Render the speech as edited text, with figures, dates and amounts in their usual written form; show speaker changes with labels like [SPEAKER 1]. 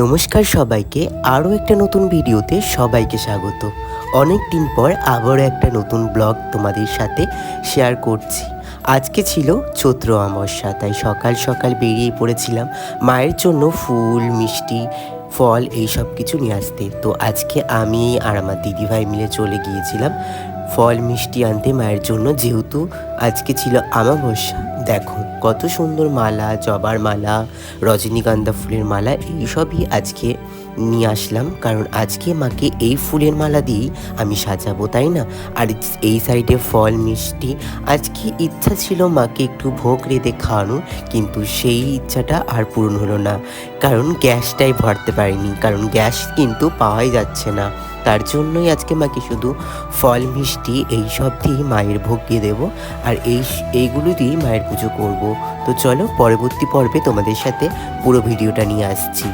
[SPEAKER 1] নমস্কার সবাইকে, আরও একটা নতুন ভিডিওতে সবাইকে স্বাগত। অনেক দিন পর আবারও একটা নতুন ব্লগ তোমাদের সাথে শেয়ার করছি। আজকে ছিল চৈত্র অমাবস্যা, তাই সকাল সকাল বেরিয়ে পড়েছিলাম মায়ের জন্য ফুল, মিষ্টি, ফল এই সব কিছু নিয়ে আসতে। তো আজকে আমি আর আমার দিদিভাই মিলে চলে গিয়েছিলাম ফল মিষ্টি আনতে মায়ের জন্য, যেহেতু আজকে ছিল অমাবস্যা। দেখো কত সুন্দর মালা, জবার মালা, রজনীগন্ধা ফুলের মালা এইসবই আজকে নিয়ে আসলাম, কারণ আজকে মাকে এই ফুলের মালা দিয়েই আমি সাজাবো, তাই না? আর এই সাইডে ফল মিষ্টি, আজকে ইচ্ছা ছিল মাকে একটু ভোগ রেঁধে খাওয়ানোর, কিন্তু সেই ইচ্ছাটা আর পূরণ হলো না, কারণ গ্যাসটাই ভরতে পারিনি, কারণ গ্যাস কিন্তু পাওয়াই যাচ্ছে না। তার জন্যই আজকে মাকে শুধু ফল মিষ্টি এইসব দিয়েই মায়ের ভোগ দিয়ে দেবো, আর এইগুলো দিয়েই মায়ের পুজো করব। তো চলো পরবর্তী পর্বে তোমাদের সাথে পুরো ভিডিওটা নিয়ে আসছি।